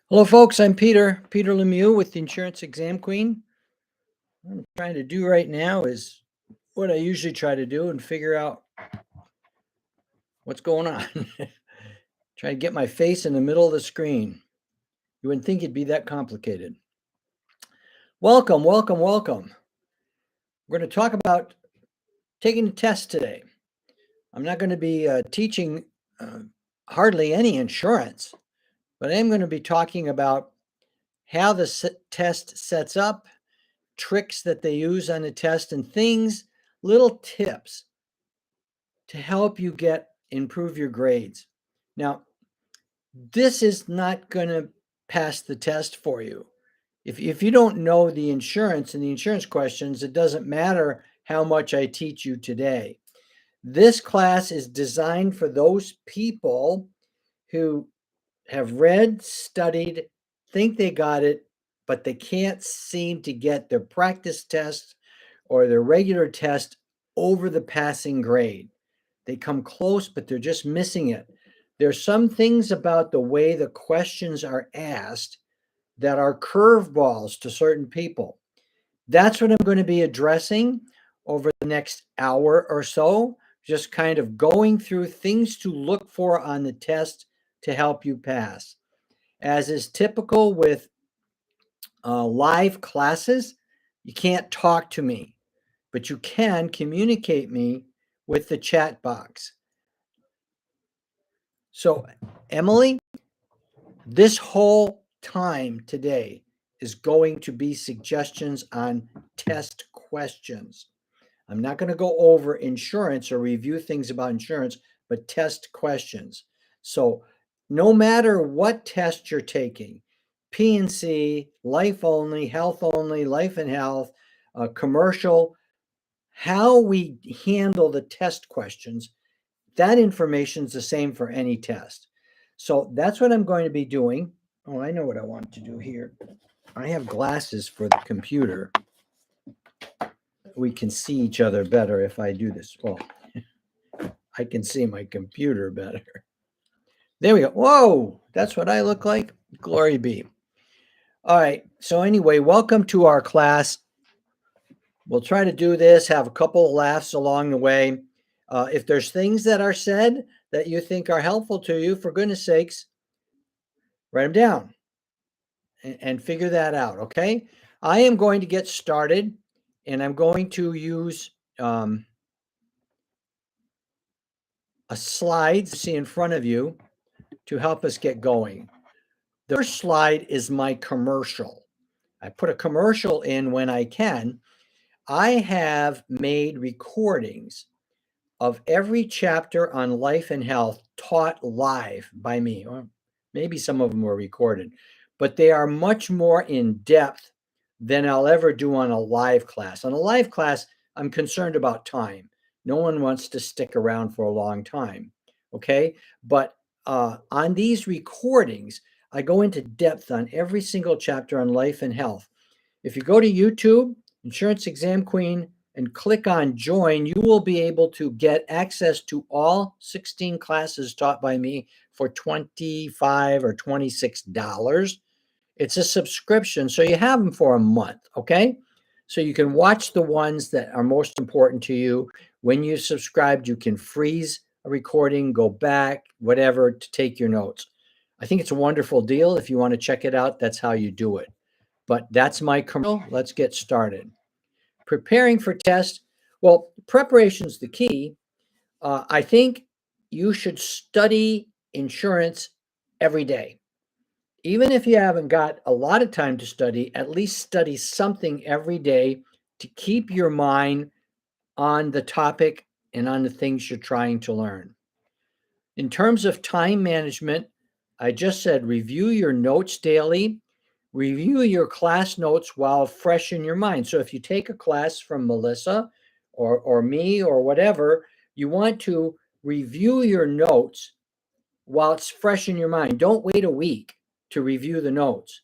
Hello, folks. I'm Peter Lemieux with the Insurance Exam Queen. What I'm trying to do right now is what I usually try to do and figure out what's going on. Try to get my face in the middle of the screen. You wouldn't think it'd be that complicated. Welcome. We're going to talk about taking a test today. I'm not going to be teaching hardly any insurance, but I am going to be talking about how the test sets up, tricks that they use on the test, and little tips to help you improve your grades. Now, this is not going to pass the test for you. If you don't know the insurance and the insurance questions, it doesn't matter how much I teach you today. This class is designed for those people who have read, studied, think they got it, but they can't seem to get their practice test or their regular test over the passing grade. They come close, but they're just missing it. There's some things about the way the questions are asked that are curveballs to certain people. That's what I'm going to be addressing over the next hour or so, just kind of going through things to look for on the test to help you pass. As is typical with live classes, you can't talk to me, but you can communicate me with the chat box. So, Emily, this whole time today is going to be suggestions on test questions. I'm not going to go over insurance or review things about insurance, but test questions. So, no matter what test you're taking, P&C, life only, health only, life and health, commercial, how we handle the test questions, that information is the same for any test. So that's what I'm going to be doing. Oh, I know what I want to do here. I have glasses for the computer. We can see each other better if I do this. Well, I can see my computer better. There we go. Whoa, that's what I look like. Glory be. All right. So anyway, welcome to our class. We'll try to do this, have a couple of laughs along the way. If there's things that are said that you think are helpful to you, for goodness sakes, write them down and figure that out, okay? I am going to get started, and I'm going to use a slide you see in front of you to help us get going. The first slide is my commercial. I put a commercial in when I can. I have made recordings of every chapter on life and health taught live by me, or maybe some of them were recorded, but they are much more in depth than I'll ever do on a live class. On a live class, I'm concerned about time. No one wants to stick around for a long time, okay? But on these recordings, I go into depth on every single chapter on life and health. If you go to YouTube, Insurance Exam Queen, and click on join, you will be able to get access to all 16 classes taught by me for $25 or $26. It's a subscription, so you have them for a month, okay? So you can watch the ones that are most important to you. When you subscribed, you can freeze a recording, go back, whatever, to take your notes. I think it's a wonderful deal. If you want to check it out, that's how you do it. But that's my commercial. Let's get started. Preparing for tests. Well, preparation is the key. I think you should study insurance every day. Even if you haven't got a lot of time to study, at least study something every day to keep your mind on the topic and on the things you're trying to learn. In terms of time management, I just said review your notes daily, review your class notes while fresh in your mind. So if you take a class from Melissa or me or whatever, you want to review your notes while it's fresh in your mind. Don't wait a week to review the notes.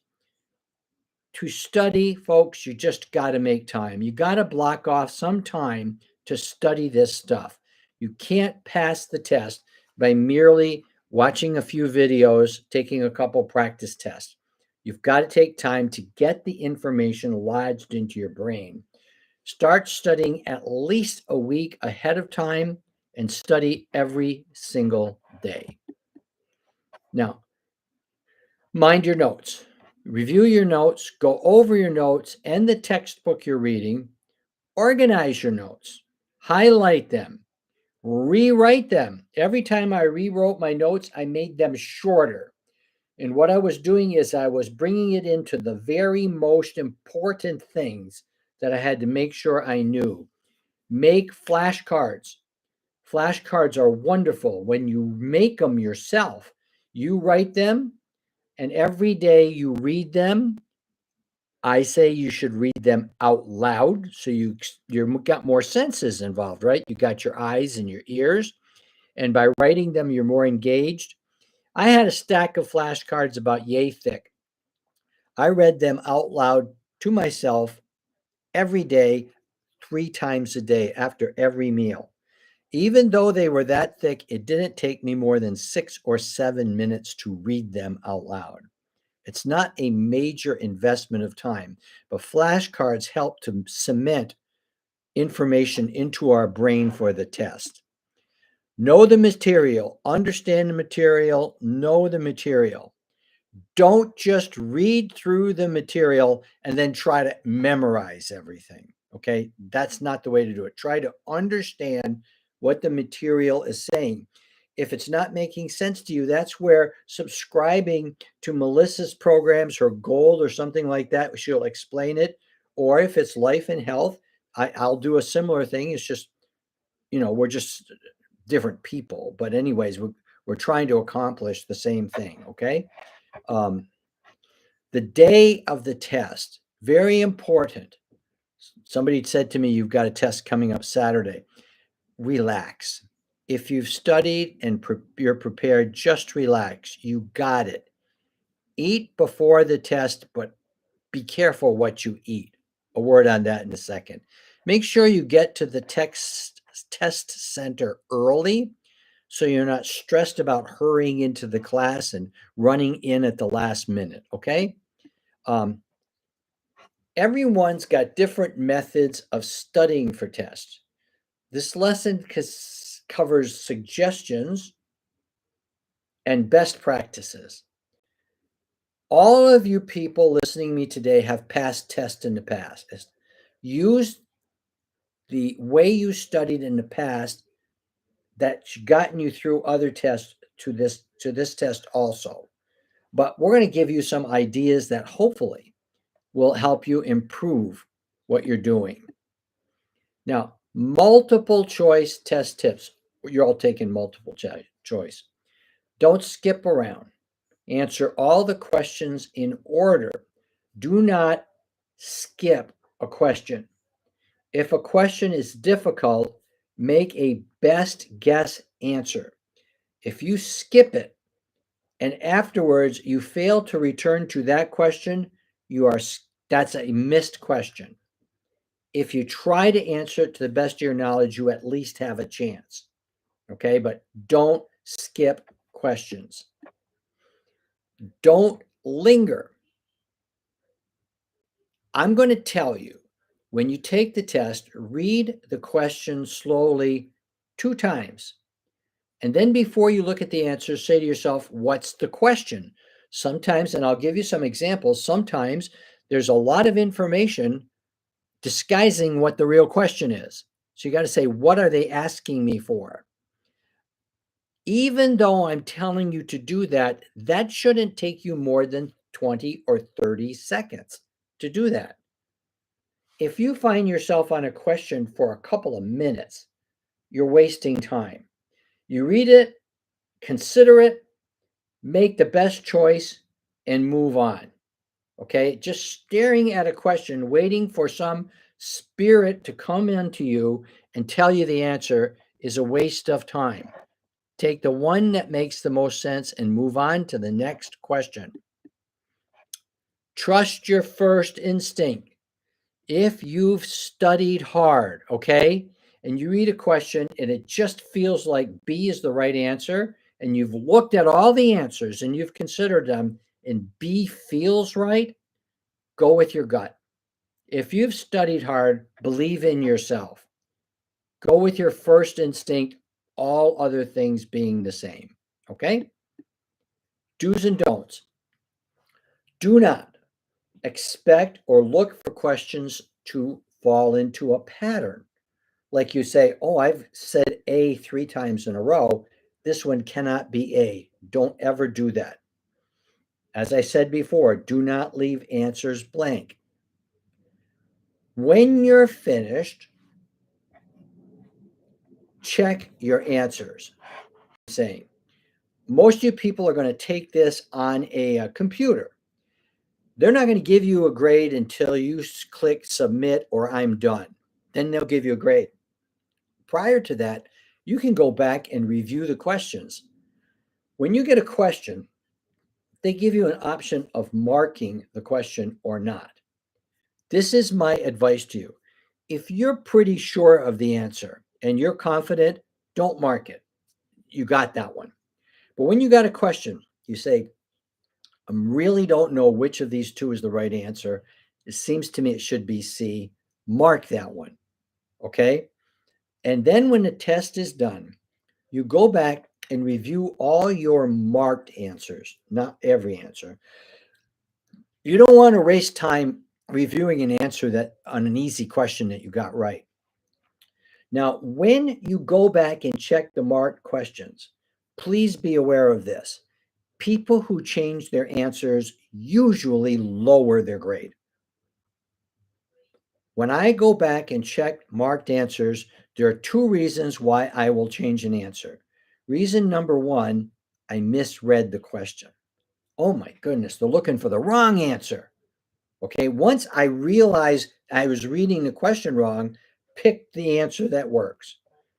To study, folks, you just got to make time. You got to block off some time to study this stuff. You can't pass the test by merely watching a few videos, taking a couple practice tests. You've got to take time to get the information lodged into your brain. Start studying at least a week ahead of time and study every single day. Now, mind your notes. Review your notes, go over your notes and the textbook you're reading. Organize your notes, highlight them, rewrite them. Every time I rewrote my notes, I made them shorter. And what I was doing is I was bringing it into the very most important things that I had to make sure I knew. Make flashcards. Flashcards are wonderful. When you make them yourself, you write them, and every day you read them. I say you should read them out loud so you got more senses involved, right? You got your eyes and your ears, and by writing them, you're more engaged. I had a stack of flashcards about yay thick. I read them out loud to myself every day, 3 times a day after every meal. Even though they were that thick, it didn't take me more than 6 or 7 minutes to read them out loud. It's not a major investment of time, but flashcards help to cement information into our brain for the test. Know the material, understand the material, know the material. Don't just read through the material and then try to memorize everything. Okay, that's not the way to do it. Try to understand what the material is saying. If it's not making sense to you, that's where subscribing to Melissa's programs, her Gold or something like that, she'll explain it. Or if it's life and health, I'll do a similar thing. It's just, we're just different people. But anyways, we're trying to accomplish the same thing. Okay. The day of the test, very important. Somebody said to me, you've got a test coming up Saturday. Relax. If you've studied and you're prepared, just relax. You got it. Eat before the test, but be careful what you eat. A word on that in a second. Make sure you get to the test center early so you're not stressed about hurrying into the class and running in at the last minute, okay? Everyone's got different methods of studying for tests. This lesson covers suggestions and best practices. All of you people listening to me today have passed tests in the past. Use the way you studied in the past that's gotten you through other tests to this test also. But we're going to give you some ideas that hopefully will help you improve what you're doing. Now, multiple choice test tips. You're all taking multiple choice. Don't skip around. Answer all the questions in order. Do not skip a question. If a question is difficult, make a best guess answer. If you skip it and afterwards you fail to return to that question, that's a missed question. If you try to answer it to the best of your knowledge, you at least have a chance. Okay, but don't skip questions. Don't linger. I'm going to tell you, when you take the test, read the question slowly 2 times. And then before you look at the answer, say to yourself, what's the question? Sometimes, and I'll give you some examples, sometimes there's a lot of information disguising what the real question is. So you got to say, what are they asking me for? Even though I'm telling you to do that, that shouldn't take you more than 20 or 30 seconds to do that. If you find yourself on a question for a couple of minutes, you're wasting time. You read it, consider it, make the best choice, and move on. Okay? Just staring at a question, waiting for some spirit to come into you and tell you the answer is a waste of time. Take the one that makes the most sense and move on to the next question. Trust your first instinct. If you've studied hard, okay, and you read a question and it just feels like B is the right answer, and you've looked at all the answers and you've considered them, and B feels right, go with your gut. If you've studied hard, believe in yourself. Go with your first instinct, all other things being the same. Okay? Do's and don'ts. Do not expect or look for questions to fall into a pattern. Like you say, oh, I've said A 3 times in a row. This one cannot be A. Don't ever do that. As I said before, do not leave answers blank. When you're finished, check your answers. Saying most of you people are going to take this on a computer. They're not going to give you a grade until you click submit or I'm done. Then they'll give you a grade. Prior to that, you can go back and review the questions. When you get a question, they give you an option of marking the question or not. This is my advice to you. If you're pretty sure of the answer and you're confident, don't mark it. You got that one. But when you got a question, you say, I really don't know which of these two is the right answer. It seems to me it should be C. Mark that one. Okay. And then when the test is done, you go back and review all your marked answers, not every answer. You don't want to waste time reviewing an answer that on an easy question that you got right. Now, when you go back and check the marked questions, please be aware of this. People who change their answers usually lower their grade. When I go back and check marked answers, there are two reasons why I will change an answer. Reason number one, I misread the question. Oh my goodness, they're looking for the wrong answer. Okay, once I realized I was reading the question wrong, pick the answer that works.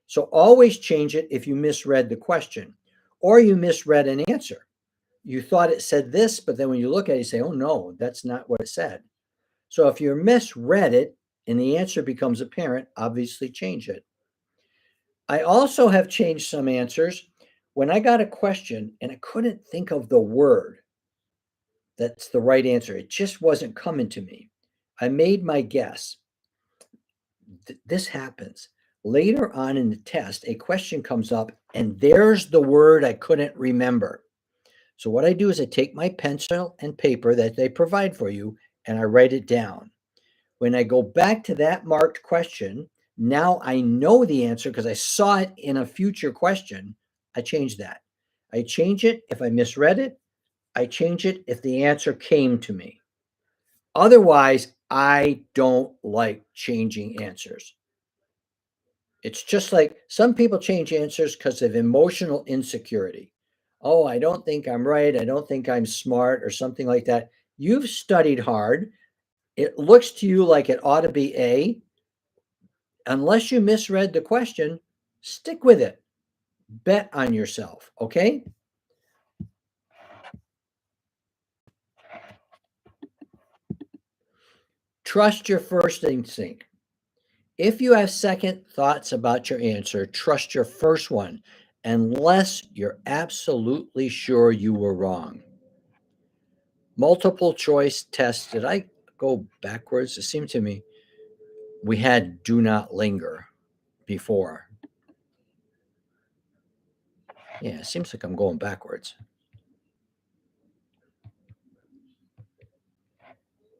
So always change it if you misread the question or you misread an answer. You thought it said this, but then when you look at it, you say, oh no, that's not what it said. So if you misread it and the answer becomes apparent, obviously change it. I also have changed some answers when I got a question and I couldn't think of the word that's the right answer. It just wasn't coming to me. I made my guess. This happens. Later on in the test, a question comes up and there's the word I couldn't remember. So what I do is I take my pencil and paper that they provide for you and I write it down. When I go back to that marked question, now I know the answer because I saw it in a future question. I change that. I change it if I misread it. I change it if the answer came to me. Otherwise, I don't like changing answers. It's just like some people change answers because of emotional insecurity. Oh, I don't think I'm right. I don't think I'm smart or something like that. You've studied hard. It looks to you like it ought to be A. Unless you misread the question, stick with it. Bet on yourself, okay? Trust your first instinct. If you have second thoughts about your answer, trust your first one, unless you're absolutely sure you were wrong. Multiple choice tests. Did I go backwards? It seemed to me we had do not linger before. Yeah, it seems like I'm going backwards.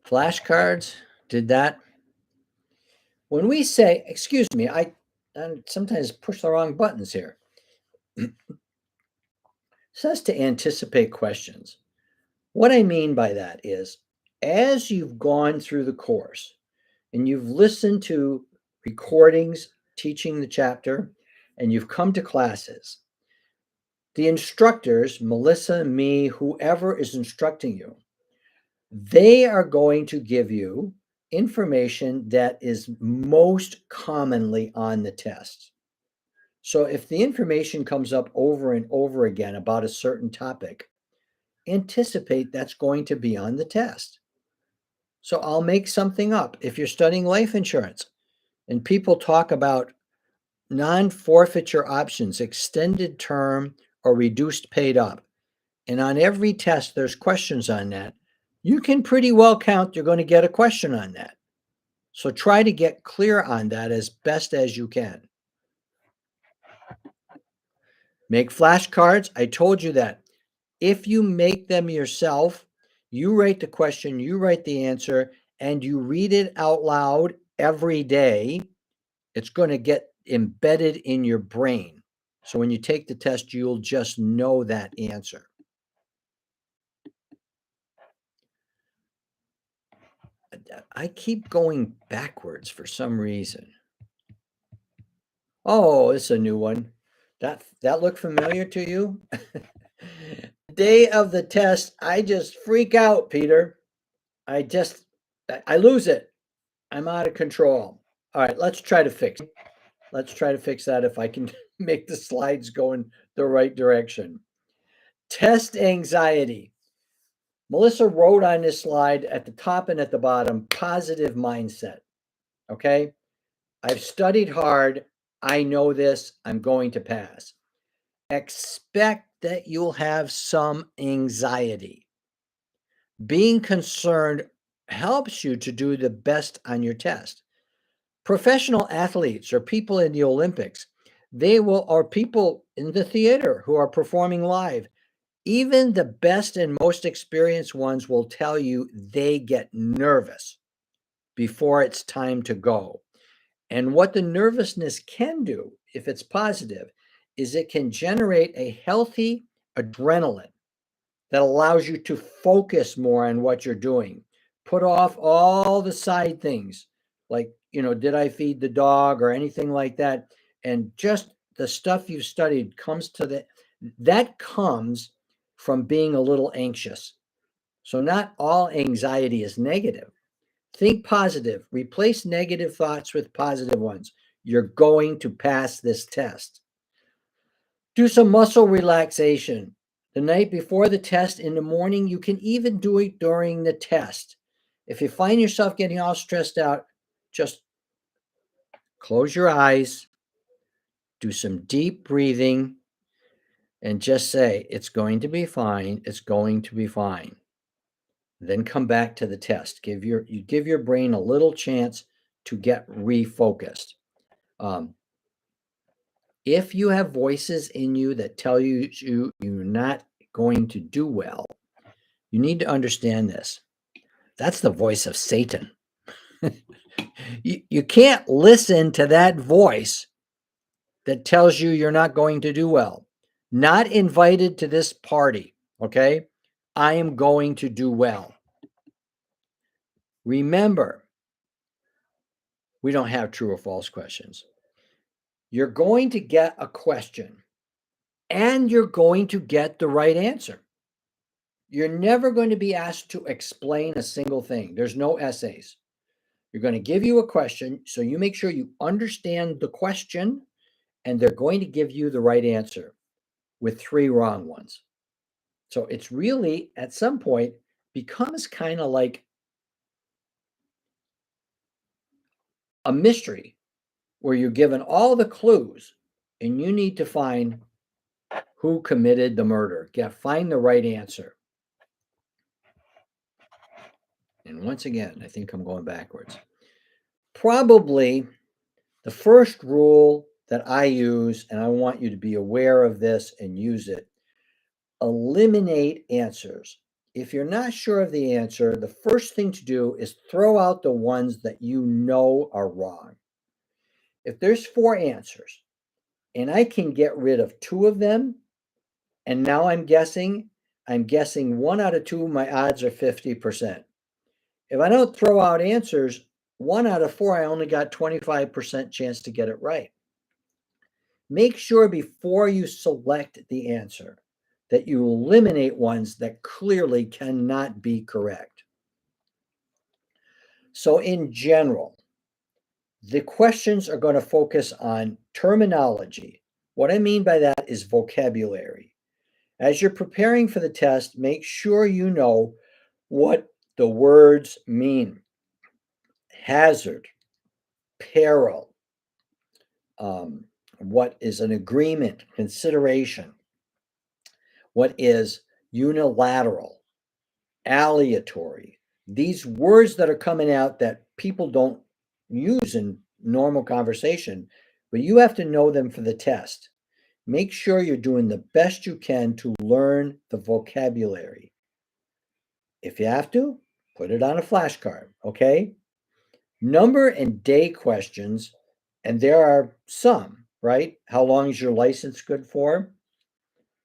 Flashcards, did that. When we say, excuse me, I sometimes push the wrong buttons here. It says to anticipate questions. What I mean by that is, as you've gone through the course and you've listened to recordings teaching the chapter and you've come to classes, the instructors, Melissa, me, whoever is instructing you, they are going to give you information that is most commonly on the test. So if the information comes up over and over again about a certain topic, anticipate that's going to be on the test. So I'll make something up. If you're studying life insurance and people talk about non-forfeiture options, extended term or reduced paid up, And on every test, there's questions on that. You can pretty well count you're going to get a question on that. So try to get clear on that as best as you can. Make flashcards. I told you that. If you make them yourself, you write the question, you write the answer, and you read it out loud every day, it's going to get embedded in your brain. So when you take the test, you'll just know that answer. I keep going backwards for some reason. Oh, it's a new one. That look familiar to you? Day of the test, I just freak out, Peter. I lose it. I'm out of control. All right, let's try to fix it. Let's try to fix that if I can make the slides go in the right direction. Test anxiety. Melissa wrote on this slide at the top and at the bottom, positive mindset. Okay. I've studied hard. I know this. I'm going to pass. Expect that you'll have some anxiety. Being concerned helps you to do the best on your test. Professional athletes or people in the Olympics, or people in the theater who are performing live, even the best and most experienced ones will tell you they get nervous before it's time to go. And what the nervousness can do, if it's positive, is it can generate a healthy adrenaline that allows you to focus more on what you're doing. Put off all the side things like, did I feed the dog or anything like that? And just the stuff you've studied that comes from being a little anxious. So not all anxiety is negative. Think positive. Replace negative thoughts with positive ones. You're going to pass this test. Do some muscle relaxation. The night before the test, in the morning, you can even do it during the test. If you find yourself getting all stressed out, just close your eyes, do some deep breathing, and just say, it's going to be fine. It's going to be fine. Then come back to the test. Give your brain a little chance to get refocused. If you have voices in you that tell you're not going to do well, you need to understand this. That's the voice of Satan. You can't listen to that voice that tells you you're not going to do well. Not invited to this party, okay? I am going to do well. Remember, we don't have true or false questions. You're going to get a question and you're going to get the right answer. You're never going to be asked to explain a single thing. There's no essays. You're going to give you a question, so you make sure you understand the question, and they're going to give you the right answer with 3 wrong ones. So it's really, at some point, becomes kind of like a mystery where you're given all the clues and you need to find who committed the murder. Find the right answer. And once again, I think I'm going backwards. Probably the first rule that I use, and I want you to be aware of this and use it, eliminate answers. If you're not sure of the answer, the first thing to do is throw out the ones that you know are wrong. If there's 4 answers and I can get rid of 2 of them, and now I'm guessing 1 out of 2, my odds are 50%. If I don't throw out answers, 1 out of 4, I only got 25% chance to get it right. Make sure before you select the answer that you eliminate ones that clearly cannot be correct. So in general, the questions are going to focus on terminology. What I mean by that is vocabulary. As you're preparing for the test, make sure you know what the words mean. Hazard, peril, what is an agreement, consideration, what is unilateral, aleatory. These words that are coming out that people don't use in normal conversation, but you have to know them for the test. Make sure you're doing the best you can to learn the vocabulary. If you have to, put it on a flashcard, okay? Number and day questions, and there are some, right? How long is your license good for?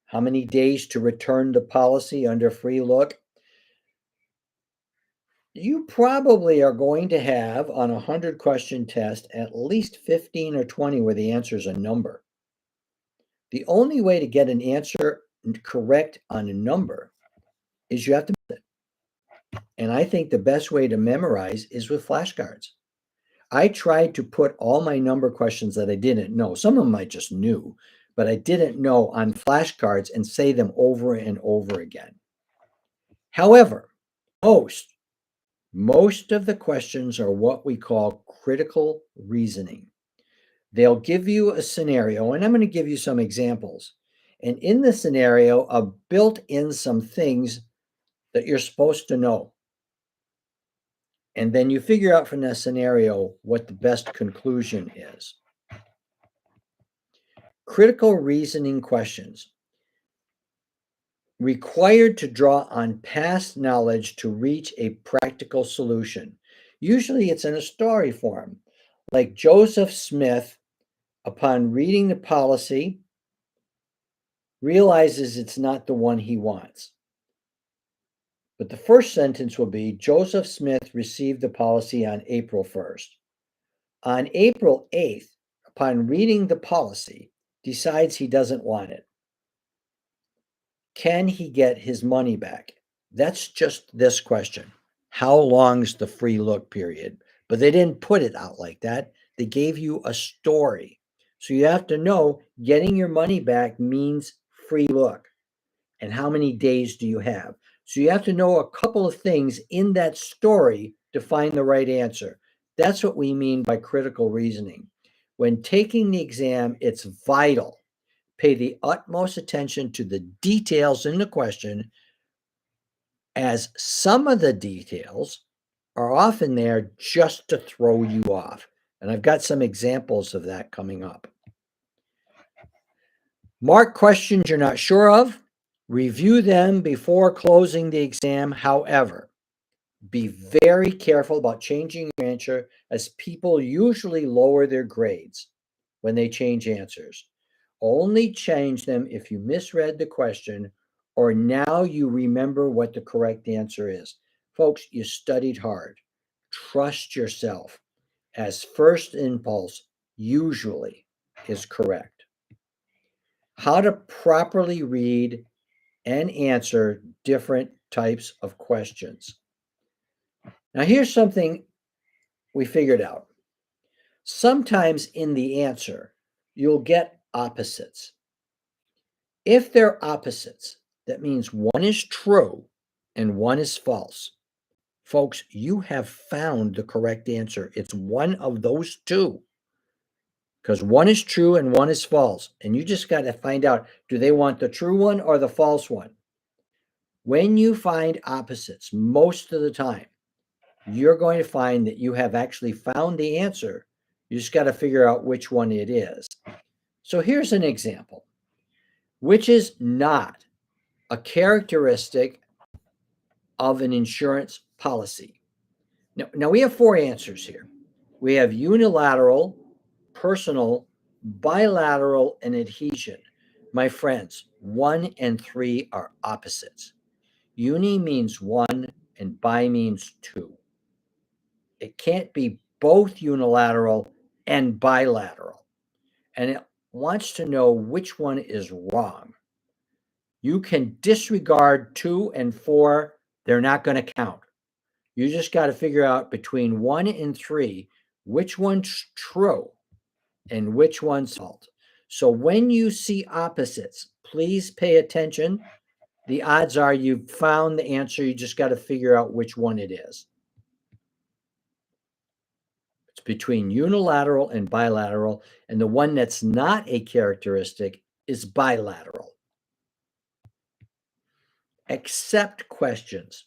How many days to return the policy under free look? You probably are going to have on a 100-question test at least 15 or 20 where the answer is a number. The only way to get an answer correct on a number is you have to memorize it. And I think the best way to memorize is with flashcards. I tried to put all my number questions that I didn't know, some of them I just knew, but I didn't know, on flashcards and say them over and over again. However, most of the questions are what we call critical reasoning. They'll give you a scenario, and I'm going to give you some examples. And in the scenario, I've built in some things that you're supposed to know. And then you figure out from that scenario what the best conclusion is. Critical reasoning questions. Required to draw on past knowledge to reach a practical solution. Usually it's in a story form, like Joseph Smith, upon reading the policy, realizes it's not the one he wants. But the first sentence will be, Joseph Smith received the policy on April 1st. On April 8th, upon reading the policy, decides he doesn't want it. Can he get his money back? That's just this question. How long's the free look period? But they didn't put it out like that. They gave you a story. So you have to know getting your money back means free look. And how many days do you have? So you have to know a couple of things in that story to find the right answer. That's what we mean by critical reasoning. When taking the exam, it's vital. Pay the utmost attention to the details in the question, as some of the details are often there just to throw you off. And I've got some examples of that coming up. Mark questions you're not sure of. Review them before closing the exam. However, be very careful about changing your answer, as people usually lower their grades when they change answers. Only change them if you misread the question or now you remember what the correct answer is. Folks, you studied hard. Trust yourself, as first impulse usually is correct. How to properly read and answer different types of questions. Now, here's something we figured out. Sometimes in the answer, you'll get opposites. If they're opposites, that means one is true and one is false. Folks, you have found the correct answer. It's one of those two, because one is true and one is false. And you just got to find out, do they want the true one or the false one? When you find opposites, most of the time, you're going to find that you have actually found the answer. You just got to figure out which one it is. So here's an example, which is not a characteristic of an insurance policy. Now we have four answers here. We have unilateral, personal, bilateral, and adhesion. My friends, 1 and 3 are opposites. Uni means one and bi means two. It can't be both unilateral and bilateral. And it wants to know which one is wrong. You can disregard 2 and 4. They're not going to count. You just got to figure out between 1 and 3, which one's true and which one's false. So when you see opposites, please pay attention. The odds are you've found the answer. You just got to figure out which one it is. It's between unilateral and bilateral, and the one that's not a characteristic is bilateral. Accept questions.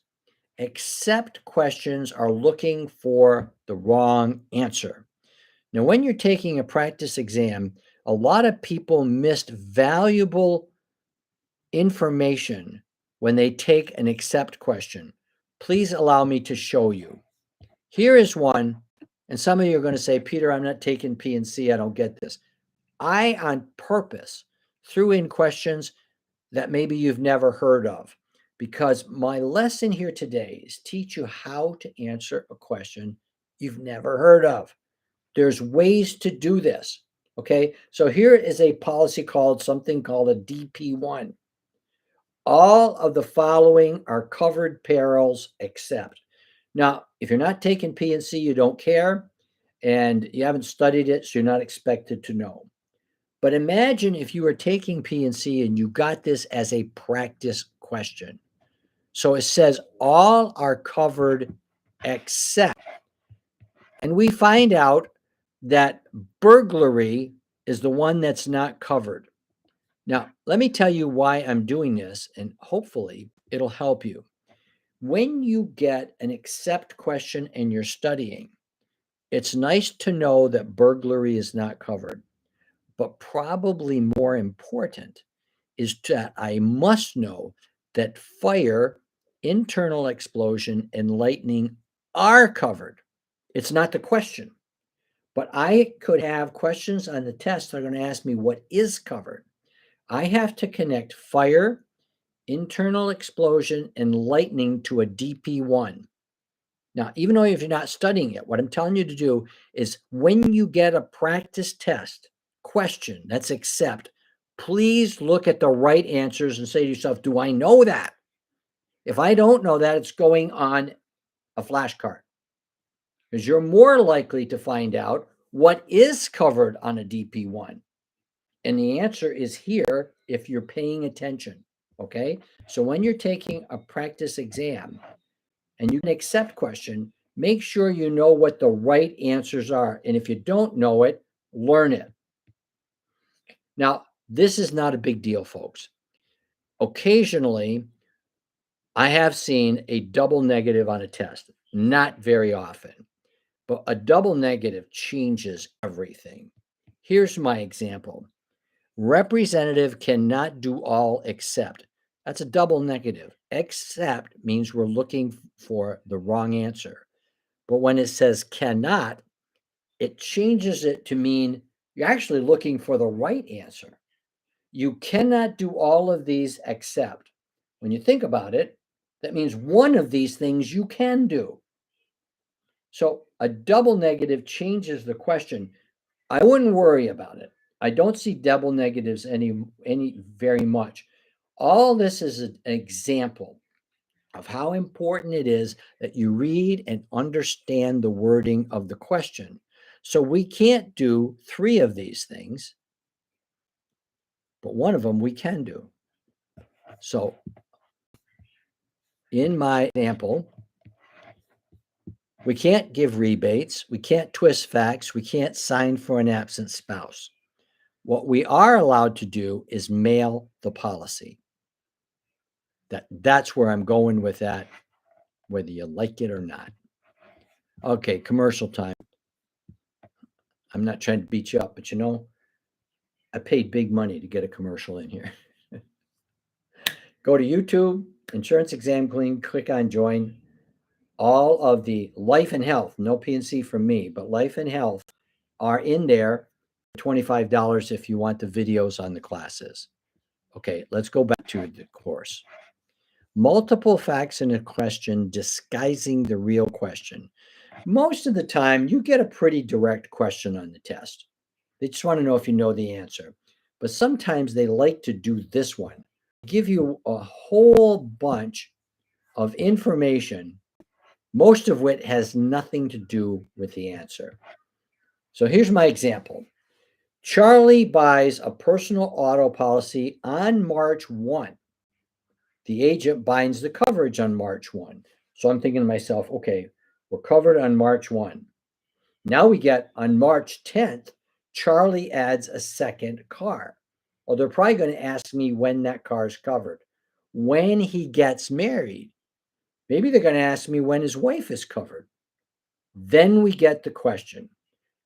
Accept questions are looking for the wrong answer. Now, when you're taking a practice exam, a lot of people missed valuable information when they take an accept question. Please allow me to show you. Here is one, and some of you are going to say, Peter, I'm not taking P and C. I don't get this. I, on purpose, threw in questions that maybe you've never heard of, because my lesson here today is teach you how to answer a question you've never heard of. There's ways to do this. Okay, so here is a policy called something called a DP1. All of the following are covered perils except. Now, if you're not taking P and C, you don't care, and you haven't studied it, so you're not expected to know. But imagine if you were taking P and C and you got this as a practice question. So it says all are covered except, and we find out that burglary is the one that's not covered. Now, let me tell you why I'm doing this, and hopefully it'll help you. When you get an accept question and you're studying, it's nice to know that burglary is not covered. But probably more important is that I must know that fire, internal explosion, and lightning are covered. It's not the question. But I could have questions on the test that are going to ask me what is covered. I have to connect fire, internal explosion, and lightning to a DP1. Now, even though if you're not studying it, what I'm telling you to do is when you get a practice test question that's accept, please look at the right answers and say to yourself, do I know that? If I don't know that, it's going on a flashcard, because you're more likely to find out what is covered on a DP1. And the answer is here if you're paying attention. Okay. So when you're taking a practice exam and you can accept question, make sure you know what the right answers are. And if you don't know it, learn it. Now, this is not a big deal, folks. Occasionally, I have seen a double negative on a test, not very often, but a double negative changes everything. Here's my example. Representative cannot do all except. That's a double negative. Except means we're looking for the wrong answer. But when it says cannot, it changes it to mean you're actually looking for the right answer. You cannot do all of these except. When you think about it, that means one of these things you can do. So a double negative changes the question. I wouldn't worry about it. I don't see double negatives any very much. All this is an example of how important it is that you read and understand the wording of the question. So we can't do 3 of these things, but one of them we can do. So in my example, we can't give rebates, we can't twist facts, we can't sign for an absent spouse. What we are allowed to do is mail the policy. That's where I'm going with that, whether you like it or not. Okay, commercial time. I'm not trying to beat you up, but I paid big money to get a commercial in here. Go to YouTube, Insurance Exam Clean, click on join. All of the life and health, no P&C from me, but life and health are in there. $25 if you want the videos on the classes. Okay, let's go back to the course. Multiple facts in a question disguising the real question. Most of the time, you get a pretty direct question on the test. They just want to know if you know the answer. But sometimes they like to do this one, give you a whole bunch of information, most of which has nothing to do with the answer. So here's my example. Charlie buys a personal auto policy on March 1. The agent binds the coverage on March 1. So I'm thinking to myself, okay, we're covered on March 1. Now we get on March 10th, Charlie adds a second car. Well, they're probably going to ask me when that car is covered. when he gets married. Maybe they're going to ask me when his wife is covered. Then we get the question.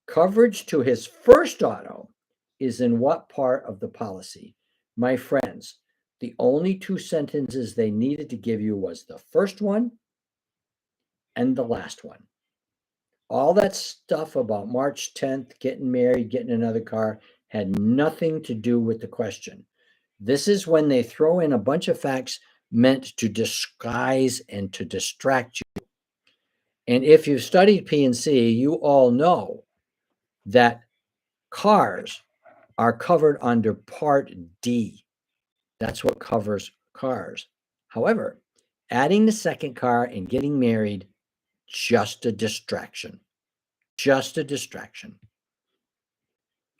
Coverage to his first auto is in what part of the policy? My friends, the only two sentences they needed to give you was the first one and the last one. All that stuff about March 10th, getting married, getting another car had nothing to do with the question. This is when they throw in a bunch of facts meant to disguise and to distract you. And if you've studied P&C, you all know that cars are covered under Part D. That's what covers cars. However, adding the second car and getting married, just a distraction. Just a distraction.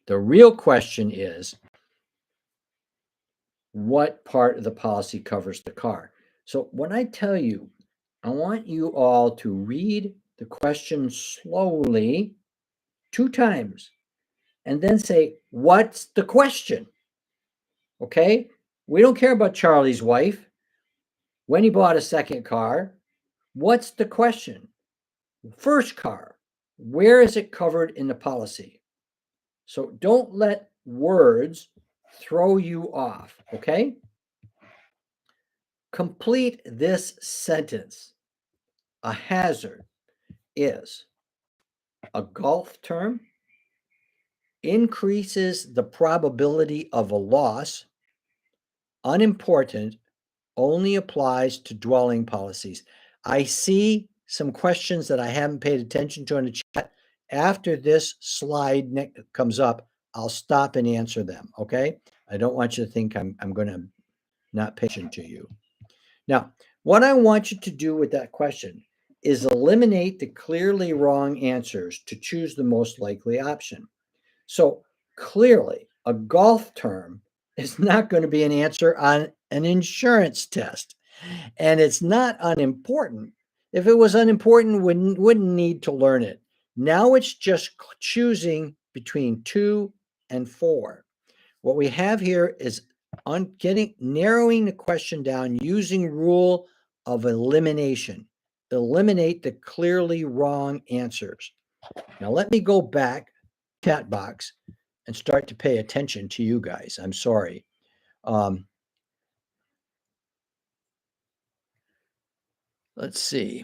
The real question is, what part of the policy covers the car? So when I tell you, I want you all to read the question slowly 2 times and then say, what's the question? Okay? We don't care about Charlie's wife. When he bought a second car, what's the question? First car, where is it covered in the policy? So don't let words throw you off, okay? Complete this sentence. A hazard is a golf term, increases the probability of a loss, unimportant, only applies to dwelling policies. I see some questions that I haven't paid attention to in the chat. After this slide comes up, I'll stop and answer them, okay? I don't want you to think I'm going to not pay attention to you. Now, what I want you to do with that question is eliminate the clearly wrong answers to choose the most likely option. So clearly, a golf term is not going to be an answer on an insurance test. And it's not unimportant. If it was unimportant, wouldn't need to learn it. Now it's just choosing between 2 and 4. What we have here is narrowing the question down using rule of elimination. Eliminate the clearly wrong answers. Now let me go back chat box and start to pay attention to you guys. I'm sorry. Let's see.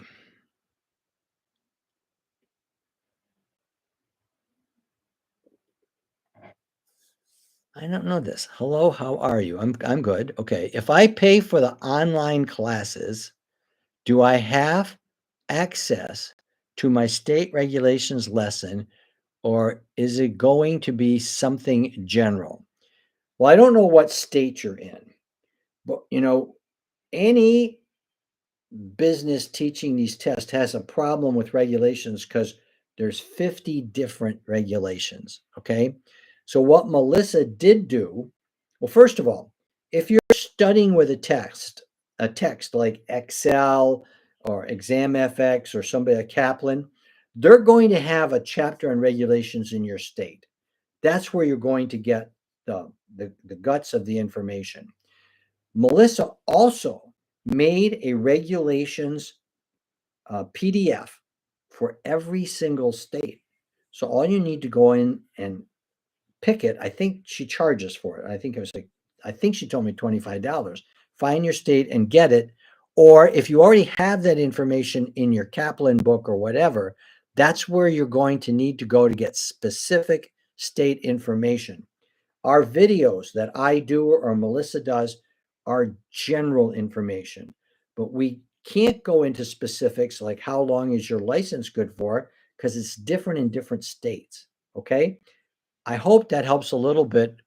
I don't know this. Hello, how are you? I'm good. Okay. If I pay for the online classes, do I have access to my state regulations lesson, or is it going to be something general? Well, I don't know what state you're in, but any business teaching these tests has a problem with regulations because there's 50 different regulations. Okay. So what Melissa did do, well, first of all, if you're studying with a text like Excel or Exam FX or somebody like Kaplan, they're going to have a chapter on regulations in your state. That's where you're going to get the guts of the information. Melissa also made a regulations PDF for every single state. So all you need to go in and pick it. I think she charges for it. I think she told me $25. Find your state and get it. Or if you already have that information in your Kaplan book or whatever, that's where you're going to need to go to get specific state information. Our videos that I do or Melissa does are general information, but we can't go into specifics like how long is your license good for, because it's different in different states. Okay. I hope that helps a little bit,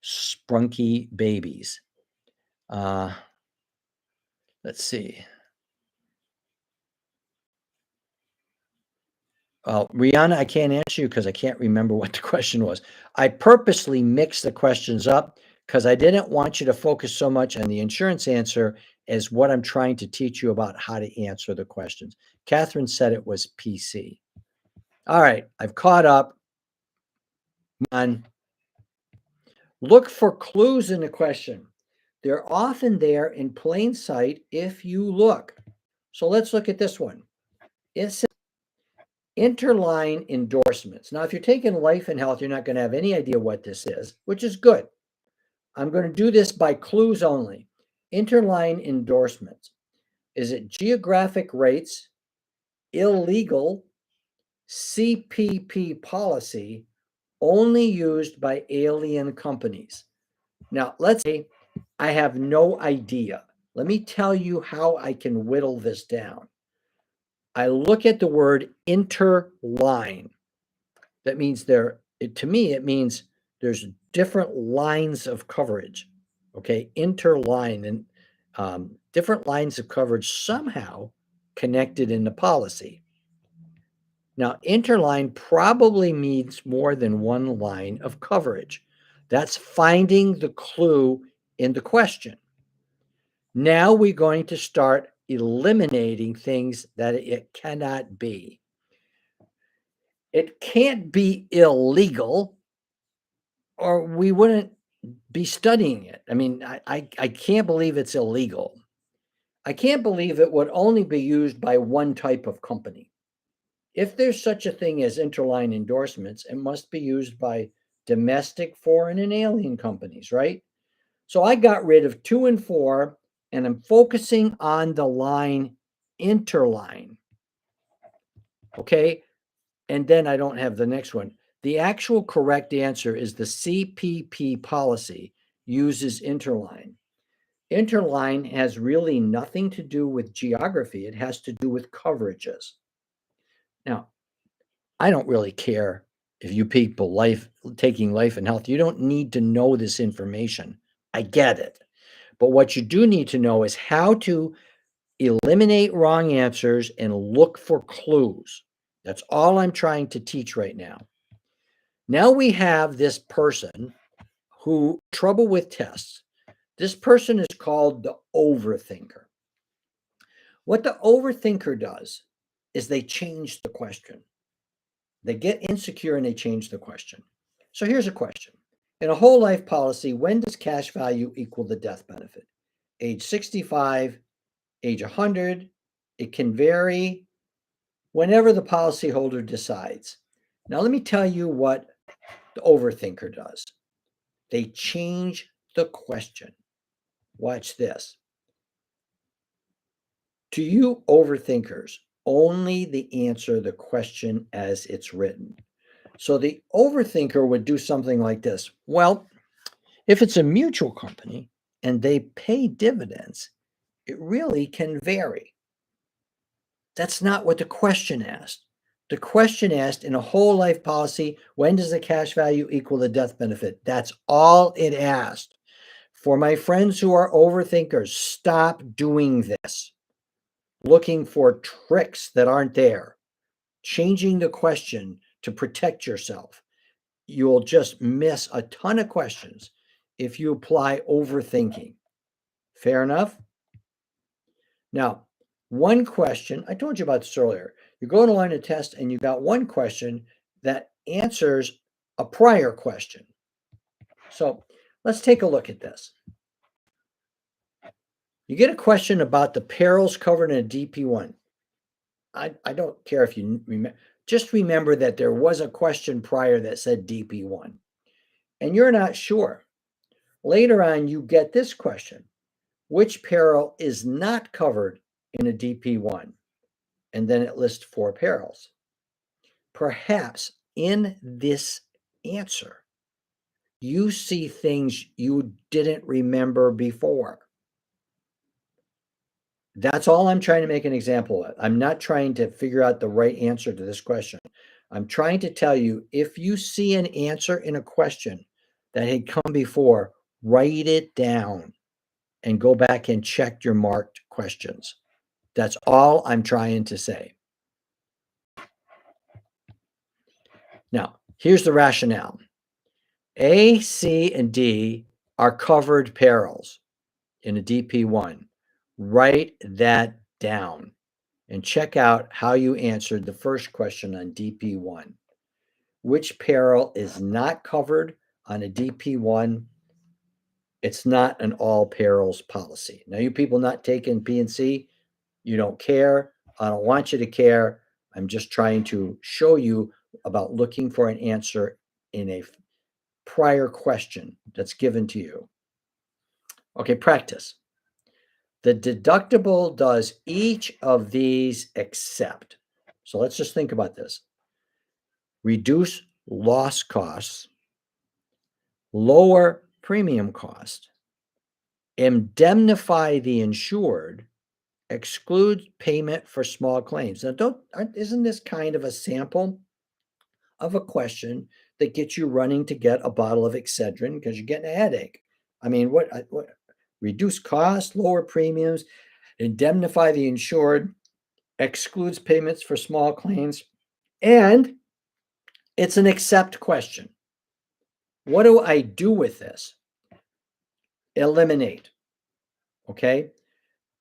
sprunky babies. Let's see. Rihanna, I can't answer you because I can't remember what the question was. I purposely mixed the questions up because I didn't want you to focus so much on the insurance answer as what I'm trying to teach you about how to answer the questions. Catherine said it was PC. All right, I've caught up. On. Look for clues in the question. They're often there in plain sight if you look. So let's look at this one. It says interline endorsements. Now, if you're taking life and health, you're not going to have any idea what this is, which is good. I'm going to do this by clues only. Interline endorsements. Is it geographic rates, illegal, CPP policy, only used by alien companies? Now, let's say I have no idea. Let me tell you how I can whittle this down. I look at the word interline. That means to me, it means there's different lines of coverage. Okay, interline and different lines of coverage somehow connected in the policy. Now, interline probably means more than one line of coverage. That's finding the clue in the question. Now we're going to start eliminating things that it cannot be. It can't be illegal, or we wouldn't be studying it. I mean, I can't believe it's illegal. I can't believe it would only be used by one type of company. If there's such a thing as interline endorsements, it must be used by domestic, foreign, and alien companies, right? So I got rid of 2 and 4, and I'm focusing on the line interline. Okay, and then I don't have the next one. The actual correct answer is the CPP policy uses interline. Interline has really nothing to do with geography. It has to do with coverages. Now, I don't really care if you people taking life and health, you don't need to know this information. I get it. But what you do need to know is how to eliminate wrong answers and look for clues. That's all I'm trying to teach right now. Now we have this person who trouble with tests. This person is called the overthinker. What the overthinker does is they change the question. They get insecure and they change the question. So here's a question. In a whole life policy, when does cash value equal the death benefit? Age 65, age 100, it can vary whenever the policyholder decides. Now, let me tell you what the overthinker does. They change the question. Watch this. To you overthinkers, only the answer the question as it's written. So the overthinker would do something like this. Well, if it's a mutual company and they pay dividends, it really can vary. That's not what the question asked. The question asked, in a whole life policy, when does the cash value equal the death benefit? That's all it asked. For my friends who are overthinkers, stop doing this. Looking for tricks that aren't there. Changing the question to protect yourself. You'll just miss a ton of questions if you apply overthinking. Fair enough? Now, one question, I told you about this earlier. You go to line a test and you got one question that answers a prior question. So let's take a look at this. You get a question about the perils covered in a DP1. I don't care if you remember. Just remember that there was a question prior that said DP1, and you're not sure. Later on, you get this question. Which peril is not covered in a DP1? And then it lists 4 perils. Perhaps in this answer, you see things you didn't remember before. That's all I'm trying to make an example of. I'm not trying to figure out the right answer to this question. I'm trying to tell you, if you see an answer in a question that had come before, write it down and go back and check your marked questions. That's all I'm trying to say. Now, here's the rationale. A, C, and D are covered perils in a DP1. Write that down and check out how you answered the first question on DP1. Which peril is not covered on a DP1? It's not an all perils policy. Now, you people not taking P&C, you don't care. I don't want you to care. I'm just trying to show you about looking for an answer in a prior question that's given to you. Okay, practice. The deductible does each of these except. So let's just think about this. Reduce loss costs, lower premium cost, indemnify the insured, exclude payment for small claims. Now, isn't this kind of a sample of a question that gets you running to get a bottle of Excedrin because you're getting a headache? I mean, what reduce costs, lower premiums, indemnify the insured, excludes payments for small claims, and it's an accept question. What do I do with this? Eliminate. Okay.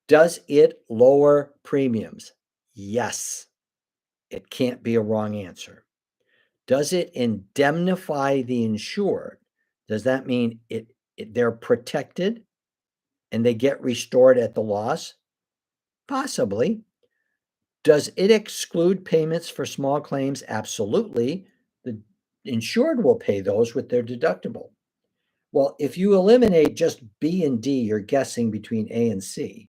Does it lower premiums? Yes. It can't be a wrong answer. Does it indemnify the insured? Does that mean they're protected and they get restored at the loss? Possibly. Does it exclude payments for small claims? Absolutely. The insured will pay those with their deductible. Well, if you eliminate just B and D, you're guessing between A and C.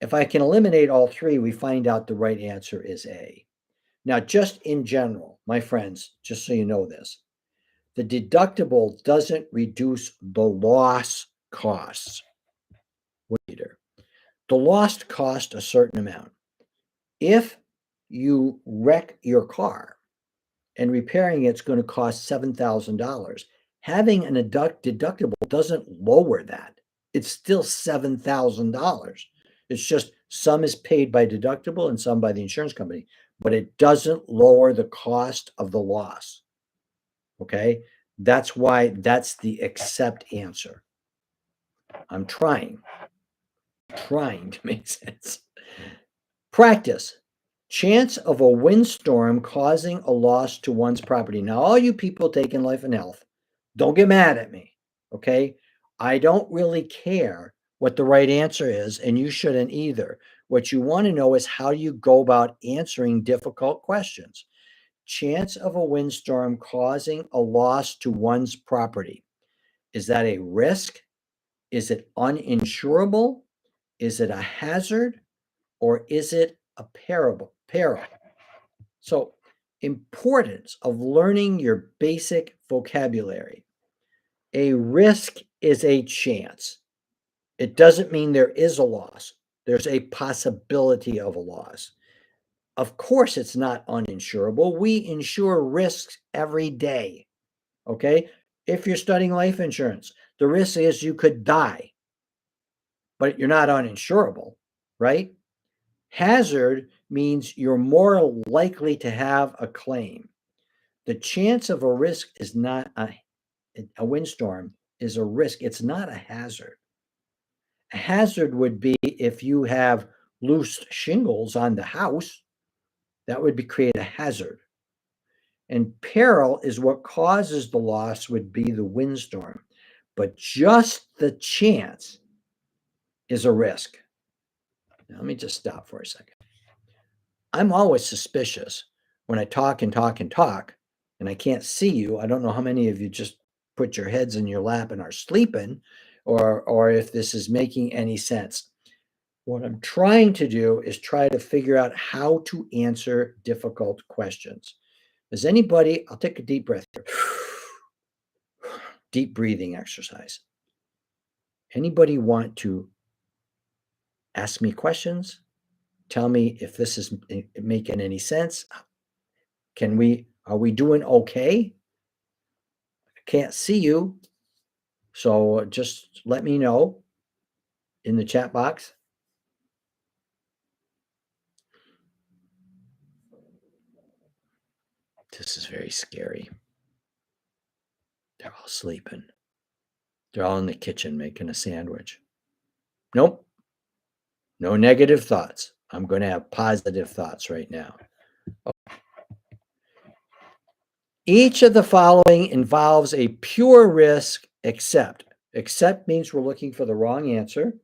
If I can eliminate all three, we find out the right answer is A. Now, just in general, my friends, just so you know this, the deductible doesn't reduce the loss costs. The loss cost a certain amount. If you wreck your car and repairing it's going to cost $7,000, having an deductible doesn't lower that. It's still $7,000. It's just some is paid by deductible and some by the insurance company, but it doesn't lower the cost of the loss. Okay? That's why that's the accept answer. I'm trying to make sense. Practice. Chance of a windstorm causing a loss to one's property. Now, all you people taking life and health, don't get mad at me, okay? I don't really care what the right answer is, and you shouldn't either. What you want to know is how you go about answering difficult questions. Chance of a windstorm causing a loss to one's property. Is that a risk? Is it uninsurable? Is it a hazard? Or is it a peril? So, importance of learning your basic vocabulary. A risk is a chance. It doesn't mean there is a loss. There's a possibility of a loss. Of course, it's not uninsurable. We insure risks every day. Okay? If you're studying life insurance, the risk is you could die, but you're not uninsurable, right? Hazard means you're more likely to have a claim. The chance of a risk is not a windstorm is a risk. It's not a hazard. A hazard would be if you have loose shingles on the house, that would create a hazard. And peril is what causes the loss would be the windstorm. But just the chance is a risk. Now, let me just stop for a second. I'm always suspicious when I talk and talk and talk, and I can't see you. I don't know how many of you just put your heads in your lap and are sleeping, or if this is making any sense. What I'm trying to do is try to figure out how to answer difficult questions. Does anybody, I'll take a deep breath here. Deep breathing exercise. Anybody want to ask me questions? Tell me if this is making any sense. Are we doing okay? I can't see you. So just let me know in the chat box. This is very scary. They're all sleeping. They're all in the kitchen making a sandwich. Nope. No negative thoughts. I'm going to have positive thoughts right now. Each of the following involves a pure risk except. Except means we're looking for the wrong answer.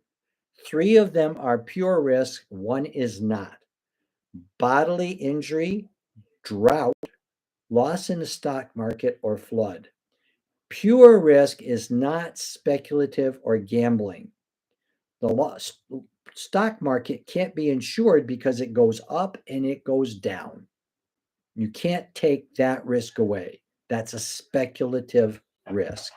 3 of them are pure risk, 1 is not. Bodily injury, drought, loss in the stock market, or flood. Pure risk is not speculative or gambling. The stock market can't be insured because it goes up and it goes down. You can't take that risk away. That's a speculative risk.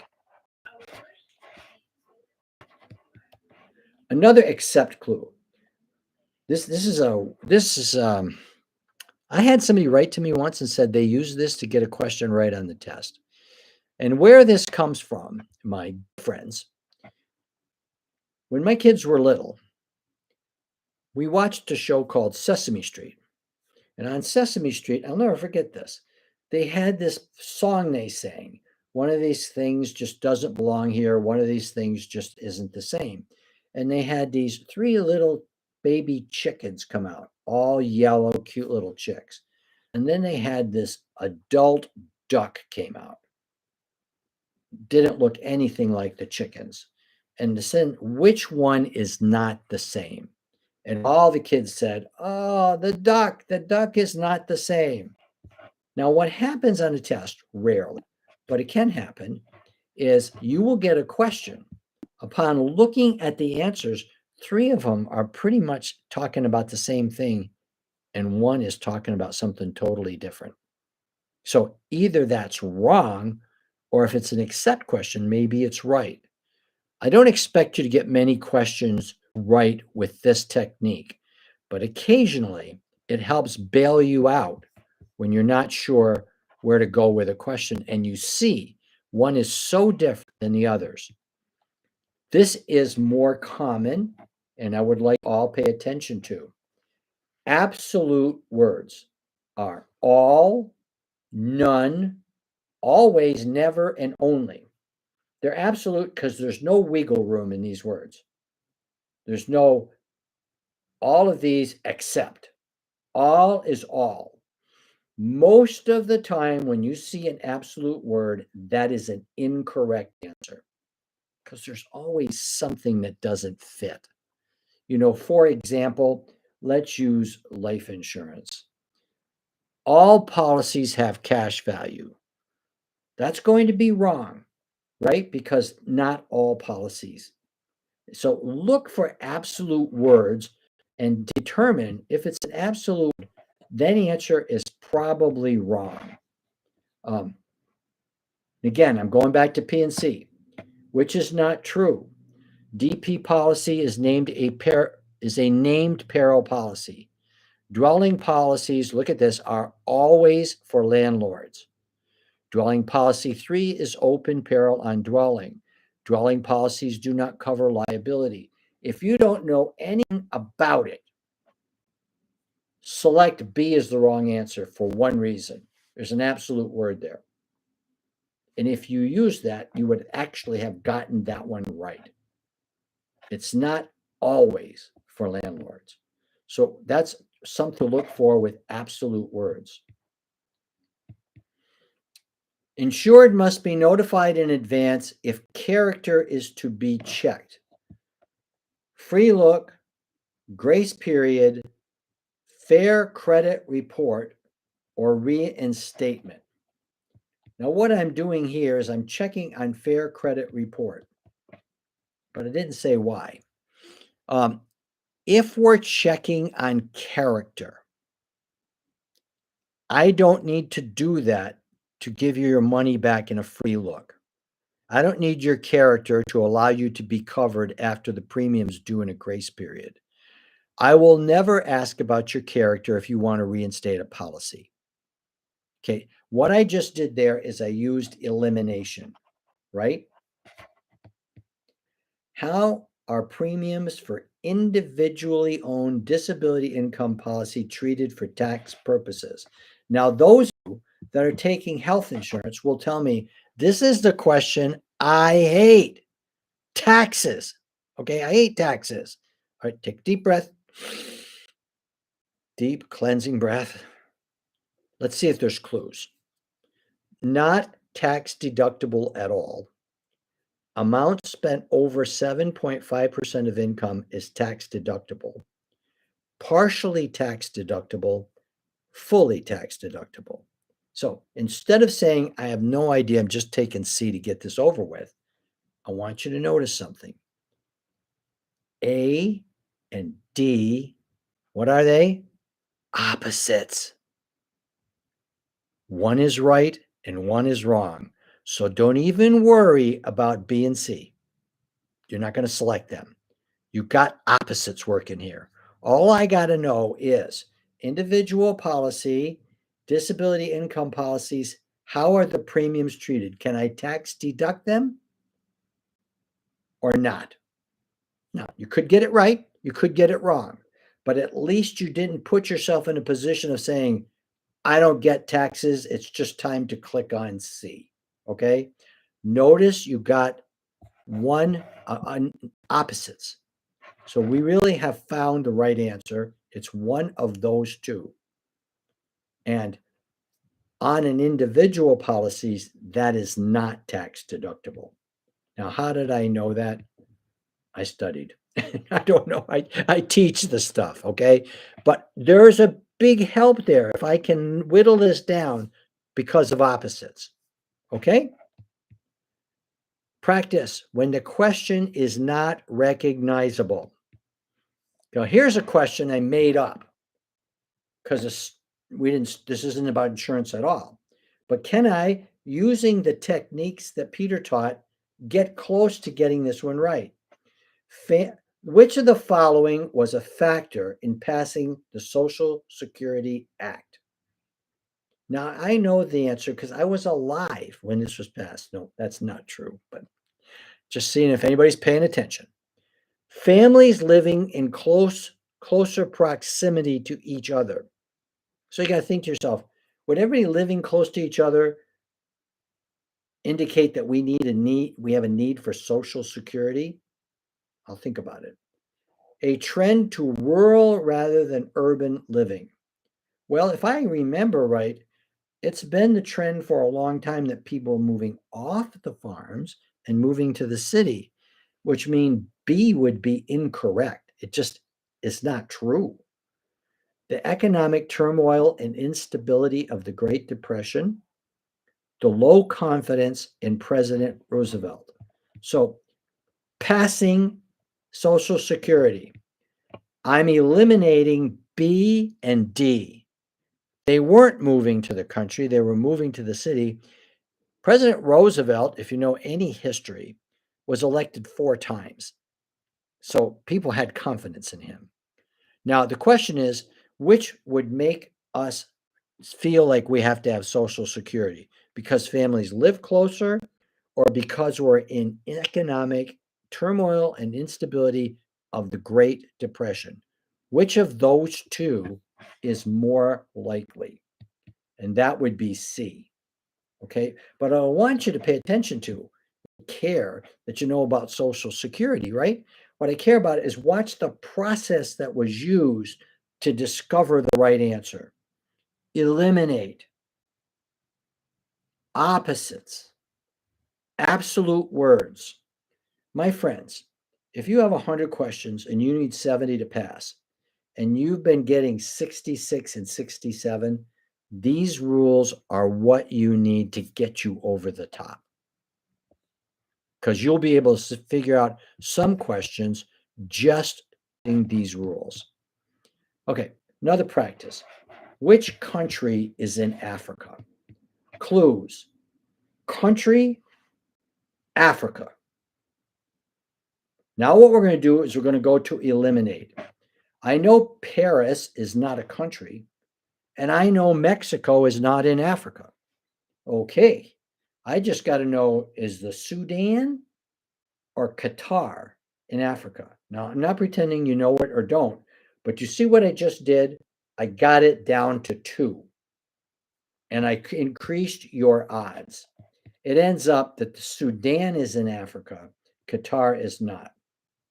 Another accept clue. I had somebody write to me once and said they used this to get a question right on the test. And where this comes from, my friends, when my kids were little, we watched a show called Sesame Street. And on Sesame Street, I'll never forget this. They had this song they sang. One of these things just doesn't belong here. One of these things just isn't the same. And they had these 3 little baby chickens come out, all yellow, cute little chicks. And then they had this adult duck came out. Didn't look anything like the chickens. And then which one is not the same? And all the kids said, "Oh, the duck is not the same." Now, what happens on a test, rarely, but it can happen, is you will get a question. Upon looking at the answers, 3 of them are pretty much talking about the same thing, and 1 is talking about something totally different. So either that's wrong, or if it's an accept question, maybe it's right. I don't expect you to get many questions right with this technique, but occasionally it helps bail you out when you're not sure where to go with a question and you see one is so different than the others. This is more common, and I would like all pay attention to. Absolute words are all, none, always, never, and only. They're absolute because there's no wiggle room in these words. There's no all of these except. All is all. Most of the time, when you see an absolute word, that is an incorrect answer because there's always something that doesn't fit. For example, let's use life insurance. All policies have cash value. That's going to be wrong, right? Because not all policies. So look for absolute words and determine if it's an absolute, then the answer is probably wrong. Again, I'm going back to P&C, which is not true. DP policy is named a named peril policy. Dwelling policies, look at this, are always for landlords. Dwelling policy 3 is open peril on dwelling. Dwelling policies do not cover liability. If you don't know anything about it, select B as the wrong answer for one reason. There's an absolute word there. And if you use that, you would actually have gotten that one right. It's not always for landlords. So that's something to look for with absolute words. Insured must be notified in advance if character is to be checked. Free look, grace period, fair credit report, or reinstatement. Now, what I'm doing here is I'm checking on fair credit report, but I didn't say why. If we're checking on character, I don't need to do that to give you your money back in a free look. I don't need your character to allow you to be covered after the premium's due in a grace period. I will never ask about your character if you want to reinstate a policy. Okay, what I just did there is I used elimination, right? How are premiums for individually owned disability income policy treated for tax purposes? Now, those that are taking health insurance will tell me this is the question I hate. Taxes. Okay, I hate taxes. All right, take a deep breath. Deep cleansing breath. Let's see if there's clues. Not tax deductible at all. Amount spent over 7.5% of income is tax deductible. Partially tax deductible, fully tax deductible. So instead of saying, I have no idea, I'm just taking C to get this over with, I want you to notice something. A and D, what are they? Opposites. One is right and one is wrong. So don't even worry about B and C. You're not going to select them. You got opposites working here. All I got to know is individual policy, disability income policies, how are the premiums treated? Can I tax deduct them or not? Now, you could get it right, you could get it wrong, but at least you didn't put yourself in a position of saying, I don't get taxes, it's just time to click on C. Okay? Notice you got one opposites. So we really have found the right answer. It's one of those two. And on an individual policies, that is not tax deductible. Now, how did I know that? I studied. I don't know. I teach the stuff, okay? But there's a big help there if I can whittle this down because of opposites, okay? Practice when the question is not recognizable. Now, here's a question I made up because this isn't about insurance at all. But can I, using the techniques that Peter taught, get close to getting this one right? Which of the following was a factor in passing the Social Security Act? Now, I know the answer because I was alive when this was passed. No, that's not true, but just seeing if anybody's paying attention. Families living in closer proximity to each other. So you got to think to yourself, would everybody living close to each other indicate that we have a need for Social Security? I'll think about it. A trend to rural rather than urban living. Well, if I remember right, it's been the trend for a long time that people are moving off the farms and moving to the city, which means B would be incorrect. It just is not true. The economic turmoil and instability of the Great Depression, the low confidence in President Roosevelt. So, passing Social Security, I'm eliminating B and D. They weren't moving to the country, they were moving to the city. President Roosevelt, if you know any history, was elected 4 times. So people had confidence in him. Now, the question is, which would make us feel like we have to have Social Security? Because families live closer or because we're in economic turmoil and instability of the Great Depression? Which of those two is more likely? And that would be C. Okay. But I want you to pay attention to care that you know about Social Security, right? What I care about is watch the process that was used to discover the right answer. Eliminate opposites, absolute words. My friends, if you have 100 questions and you need 70 to pass, and you've been getting 66 and 67, these rules are what you need to get you over the top. Because you'll be able to figure out some questions just in these rules. Okay, another practice. Which country is in Africa? Clues. Country, Africa. Now what we're going to do is we're going to go to eliminate. I know Paris is not a country, and I know Mexico is not in Africa. Okay, I just got to know, is the Sudan or Qatar in Africa? Now, I'm not pretending you know it or don't, but you see what I just did? I got it down to 2, and I increased your odds. It ends up that the Sudan is in Africa, Qatar is not,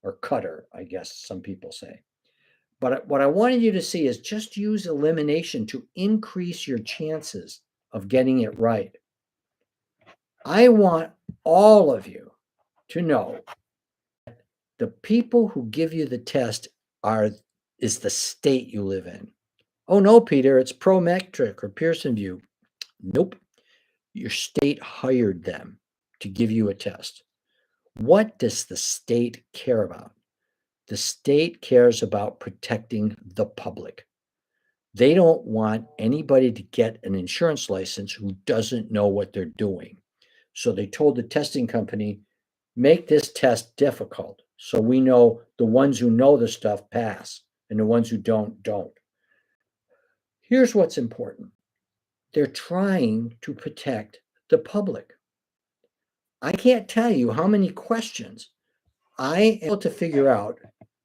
or Qatar, I guess some people say. But what I wanted you to see is just use elimination to increase your chances of getting it right. I want all of you to know the people who give you the test is the state you live in. Oh no, Peter, it's Prometric or Pearson VUE. Nope. Your state hired them to give you a test. What does the state care about? The state cares about protecting the public. They don't want anybody to get an insurance license who doesn't know what they're doing. So they told the testing company, make this test difficult so we know the ones who know the stuff pass and the ones who don't. Here's what's important. They're trying to protect the public. I can't tell you how many questions I am able to figure out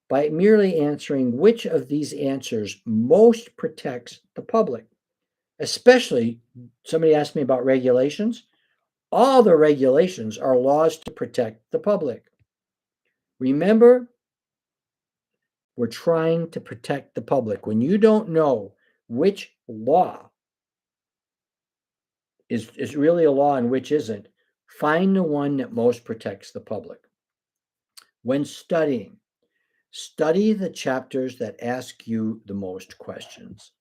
by merely answering which of these answers most protects the public. Especially, somebody asked me about regulations. All the regulations are laws to protect the public. Remember, we're trying to protect the public. When you don't know which law is really a law and which isn't, find the one that most protects the public. When studying, study the chapters that ask you the most questions.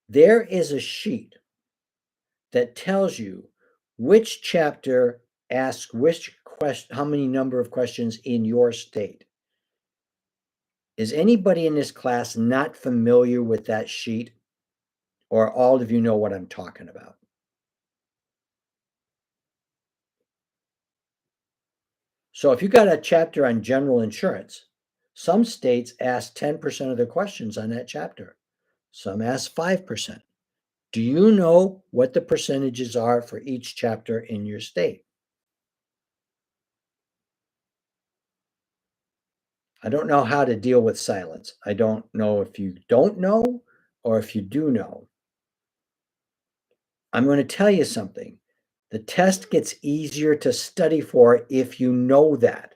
There is a sheet that tells you which chapter asks how many number of questions in your state. Is anybody in this class not familiar with that sheet? Or all of you know what I'm talking about? So if you got a chapter on general insurance, some states ask 10% of their questions on that chapter. Some ask 5%. Do you know what the percentages are for each chapter in your state? I don't know how to deal with silence. I don't know if you don't know or if you do know. I'm going to tell you something. The test gets easier to study for if you know that.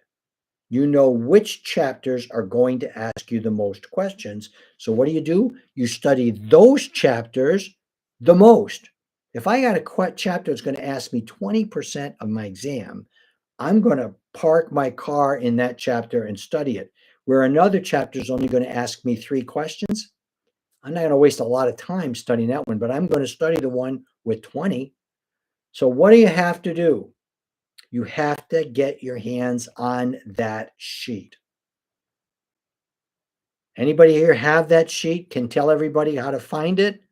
You know which chapters are going to ask you the most questions. So what do? You study those chapters the most. If I got a chapter that's going to ask me 20% of my exam, I'm going to park my car in that chapter and study it. Where another chapter is only going to ask me 3 questions, I'm not going to waste a lot of time studying that one, but I'm going to study the one with 20. So what do you have to do? You have to get your hands on that sheet. Anybody here have that sheet? Can tell everybody how to find it?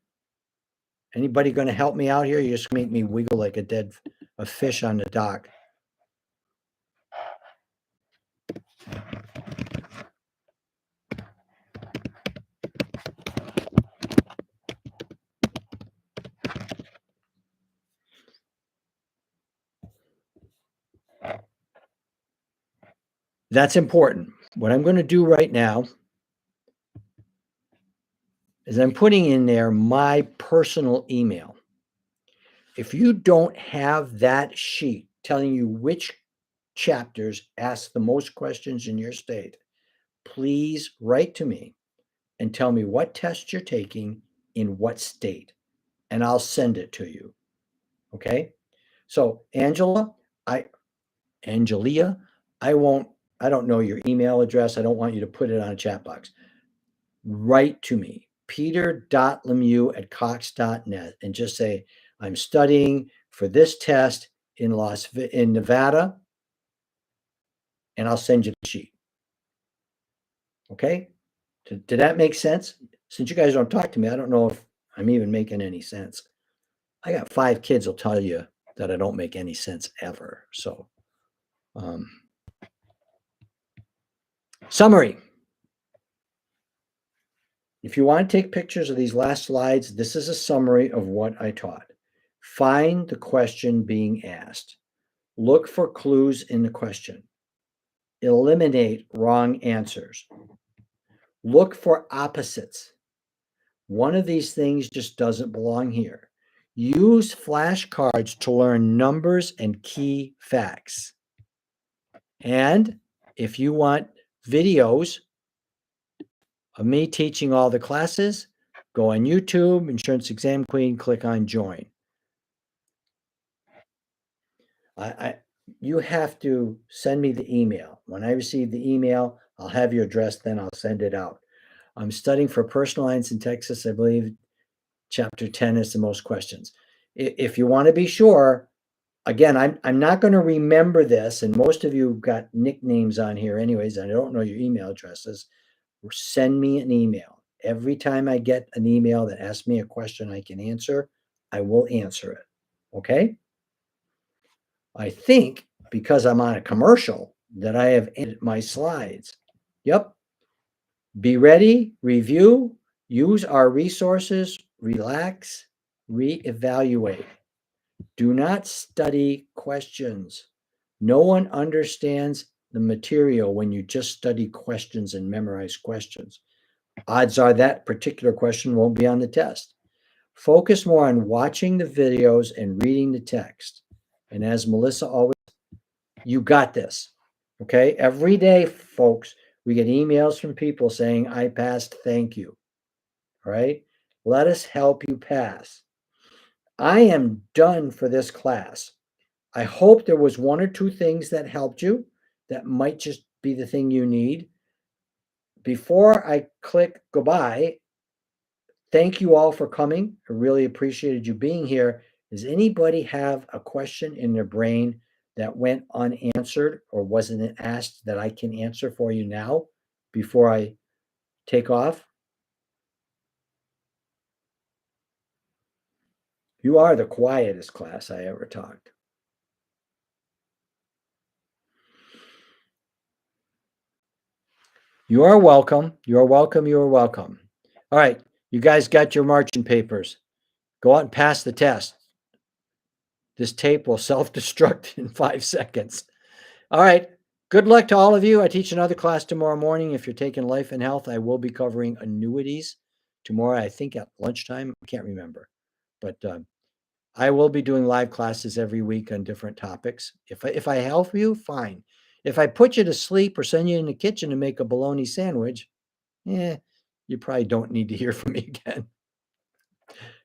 Anybody going to help me out here? You just make me wiggle like a fish on the dock. That's important. What I'm going to do right now is I'm putting in there my personal email. If you don't have that sheet telling you which chapters ask the most questions in your state, please write to me and tell me what test you're taking in what state, and I'll send it to you. Okay? So, Angelia, I don't know your email address. I don't want you to put it on a chat box. Write to me, peter.lemieux@cox.net, and just say, I'm studying for this test in Nevada, and I'll send you the sheet. Okay? Did that make sense? Since you guys don't talk to me, I don't know if I'm even making any sense. I got 5 kids will tell you that I don't make any sense ever. So, summary. If you want to take pictures of these last slides, this is a summary of what I taught. Find the question being asked. Look for clues in the question. Eliminate wrong answers. Look for opposites. One of these things just doesn't belong here. Use flashcards to learn numbers and key facts. And if you want videos of me teaching all the classes, go on YouTube, Insurance Exam Queen, click on join. you have to send me the email. When I receive the email, I'll have your address, then I'll send it out. I'm studying for personal lines in Texas. I believe chapter 10 is the most questions. If you want to be sure, again, I'm not going to remember this, and most of you got nicknames on here anyways, and I don't know your email addresses. Send me an email. Every time I get an email that asks me a question I can answer, I will answer it. Okay? I think because I'm on a commercial that I have ended my slides. Yep. Be ready, review, use our resources, relax, reevaluate. Do not study questions. No one understands the material when you just study questions and memorize questions. Odds are that particular question won't be on the test. Focus more on watching the videos and reading the text. And as Melissa always, you got this. Okay. Every day, folks, we get emails from people saying, I passed, thank you. All right. Let us help you pass. I am done for this class. I hope there was one or two things that helped you that might just be the thing you need. Before I click goodbye, thank you all for coming. I really appreciated you being here. Does anybody have a question in their brain that went unanswered or wasn't asked that I can answer for you now before I take off? You are the quietest class I ever taught. You are welcome. You are welcome. You are welcome. All right. You guys got your marching papers. Go out and pass the test. This tape will self-destruct in 5 seconds. All right. Good luck to all of you. I teach another class tomorrow morning. If you're taking life and health, I will be covering annuities tomorrow, I think at lunchtime. I can't remember. But I will be doing live classes every week on different topics. If I help you, fine. If I put you to sleep or send you in the kitchen to make a bologna sandwich, you probably don't need to hear from me again.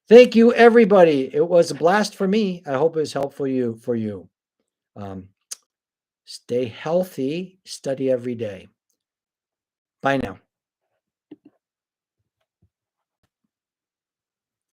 Thank you, everybody. It was a blast for me. I hope it was helpful for you. Stay healthy, study every day. Bye now.